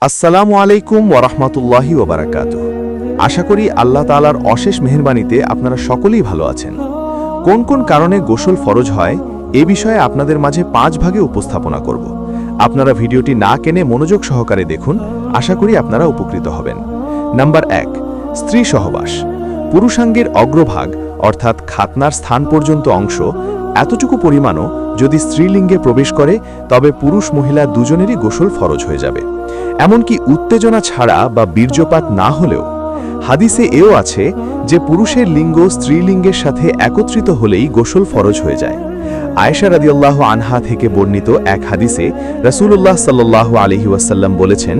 আসসালামু আলাইকুম ওয়ারাহমাতুল্লাহি ওয়াবারাকাতুহু। আশা করি আল্লাহ তাআলার অশেষ মেহেরবানিতে আপনারা সকলেই ভালো আছেন। কোন কোন কারণে গোসল ফরজ হয় এ বিষয়ে আপনাদের মাঝে 5 ভাগে উপস্থাপনা করব। আপনারা ভিডিওটি না কেনে মনোযোগ সহকারে দেখুন, আশা করি আপনারা উপকৃত হবেন। নাম্বার 1, স্ত্রী সহবাস। পুরুষাঙ্গের অগ্রভাগ অর্থাৎ খাতনার স্থান পর্যন্ত অংশ এতটুকু পরিমাণও যদি স্ত্রীলিঙ্গে প্রবেশ করে তবে পুরুষ মহিলা দুজনেরই গোসল ফরজ হয়ে যাবে, এমনকি উত্তেজনা ছাড়া বা বীর্যপাত না হলেও। হাদিসে এও আছে যে পুরুষের লিঙ্গ স্ত্রীলিঙ্গের সাথে একত্রিত হলেই গোসল ফরজ হয়ে যায়। আয়েশা রাদিয়াল্লাহু আনহা থেকে বর্ণিত এক হাদিসে রাসূলুল্লাহ সাল্লাল্লাহু আলাইহি ওয়াসাল্লাম বলেছেন,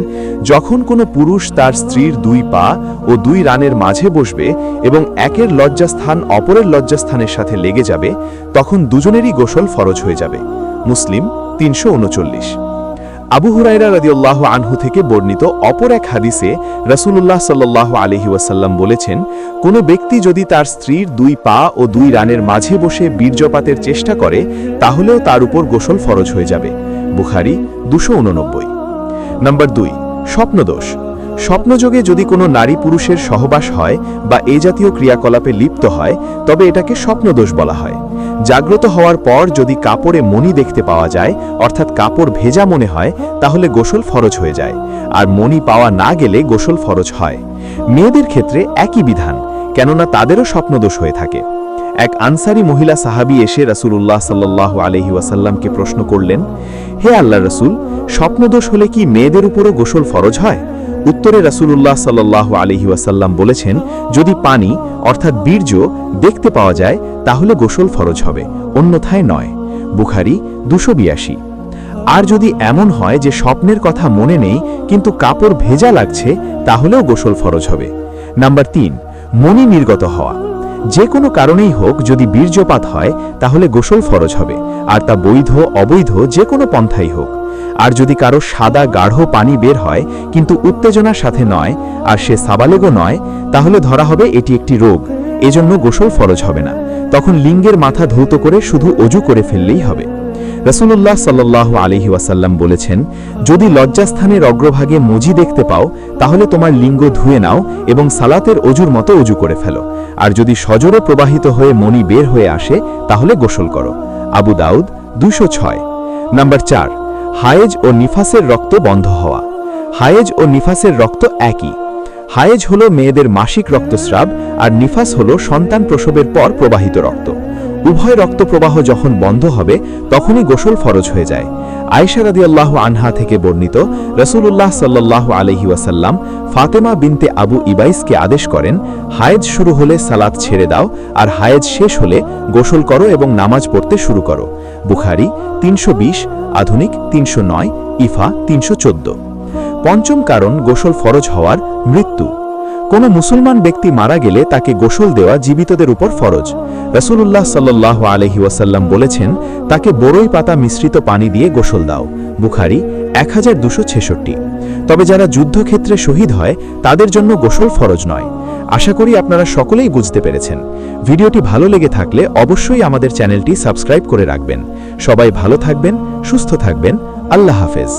যখন কোনো পুরুষ তার স্ত্রীর 2 পা ও 2 রানের মাঝে বসবে এবং একের লজ্জাস্থান অপরের লজ্জাস্থানের সাথে লেগে যাবে, তখন দুজনেরই গোসল ফরজ হয়ে যাবে। মুসলিম 339। আবু হুরায়রা রাদিয়াল্লাহু আনহু থেকে বর্ণিত অপর এক হাদিসে রাসূলুল্লাহ সাল্লাল্লাহু আলাইহি ওয়াসাল্লাম বলেছেন, কোনো ব্যক্তি যদি তার স্ত্রীর 2 পা ও 2 রানের মাঝে বসে বীর্যপাতের চেষ্টা করে তাহলেও তার উপর গোসল ফরজ হয়ে যাবে। বুখারী 289। নাম্বার 2, স্বপ্নদোষ। স্বপ্নযোগে যদি কোনো নারী পুরুষের সহবাস হয় বা এ জাতীয় ক্রিয়াকলাপে লিপ্ত হয় তবে এটাকে স্বপ্নদোষ বলা হয়। জাগ্রত হওয়ার পর যদি কাপড়ে মণি দেখতে পাওয়া যায়, অর্থাৎ কাপড় ভেজা মনে হয়, তাহলে গোসল ফরজ হয়ে যায়, আর মণি পাওয়া না গেলে গোসল ফরজ হয়। মেয়েদের ক্ষেত্রে একই বিধান, কেননা তাদেরও স্বপ্নদোষ হয়ে থাকে। এক আনসারী মহিলা সাহাবী এসে রাসূলুল্লাহ সাল্লাল্লাহু আলাইহি ওয়াসাল্লামকে প্রশ্ন করলেন, হে আল্লাহর রাসূল, স্বপ্নদোষ হলে কি মেয়েদের উপরও গোসল ফরজ হয়? উত্তরে রাসূলুল্লাহ সাল্লাল্লাহু আলাইহি ওয়াসাল্লাম বলেছেন, যদি পানি অর্থাৎ বীর্য দেখতে পাওয়া যায় তাহলে গোসল ফরজ হবে, অন্যথায় নয়। বুখারী 282। আর যদি এমন হয় যে স্বপ্নের কথা মনে নেই কিন্তু কাপড় ভেজা লাগছে, তাহলেও গোসল ফরজ হবে। নাম্বার 3, মণি নির্গত হওয়া। যে কোনো কারণেই হোক যদি বীর্যপাত হয় তাহলে গোসল ফরজ হবে, আর তা বৈধ অবৈধ যে কোনো পন্থাই হোক। আর যদি কারো সাদা গাঢ় পানি বের হয় কিন্তু উত্তেজনার সাথে নয়, আর সে সাবালেগও নয়, তাহলে ধরা হবে এটি একটি রোগ, এজন্য গোসল ফরজ হবে না। তখন লিঙ্গের মাথা ধৌত করে শুধু অজু করে ফেললেই হবে। রাসূলুল্লাহ সাল্লাল্লাহু আলাইহি ওয়াসাল্লাম বলেছেন, যদি লজ্জাস্থানের অগ্রভাগে মজি দেখতে পাও তাহলে তোমার লিঙ্গ ধুয়ে নাও এবং সালাতের অজুর মতো অজু করে ফেলো, আর যদি সজোরে প্রবাহিত হয়ে মণি বের হয়ে আসে তাহলে গোসল করো। আবু দাউদ 206। নাম্বার 4, হায়েজ ও নিফাসের রক্ত বন্ধ হওয়া। হায়েজ ও নিফাসের রক্ত একই। হায়েজ হলো মেয়েদের মাসিক রক্তস্রাব, আর নিফাস হলো সন্তান প্রসবের পর প্রবাহিত রক্ত। উভয় রক্ত প্রবাহ যখন বন্ধ হবে তখনই গোসল ফরজ হয়ে যায়। আয়েশা রাদিয়াল্লাহু আনহা থেকে বর্ণিত রাসূলুল্লাহ সাল্লাল্লাহু আলাইহি ওয়াসাল্লাম ফাতেমা বিনতে আবু ইবাইসকে আদেশ করেন, হায়েজ শুরু হলে সালাত ছেড়ে দাও, আর হায়েজ শেষ হলে গোসল করো এবং নামাজ পড়তে শুরু করো। বুখারী 320, আধুনিক 309, ইফা 314। পঞ্চম কারণ গোসল ফরজ হওয়ার মৃত্যু। কোনো মুসলমান ব্যক্তি মারা গেলে তাকে গোসল দেওয়া জীবিতদের উপর ফরজ। রাসূলুল্লাহ সাল্লাল্লাহু আলাইহি ওয়াসাল্লাম বলেছেন, তাকে বরই পাতা মিশ্রিত পানি দিয়ে গোসল দাও। বুখারী 1266। তবে যারা যুদ্ধক্ষেত্রে শহীদ হয় তাদের জন্য গোসল ফরজ নয়। আশা করি আপনারা সকলেই বুঝতে পেরেছেন। ভিডিওটি ভালো লেগে থাকলে অবশ্যই আমাদের চ্যানেলটি সাবস্ক্রাইব করে রাখবেন। সবাই ভালো থাকবেন, সুস্থ থাকবেন। আল্লাহ হাফেজ।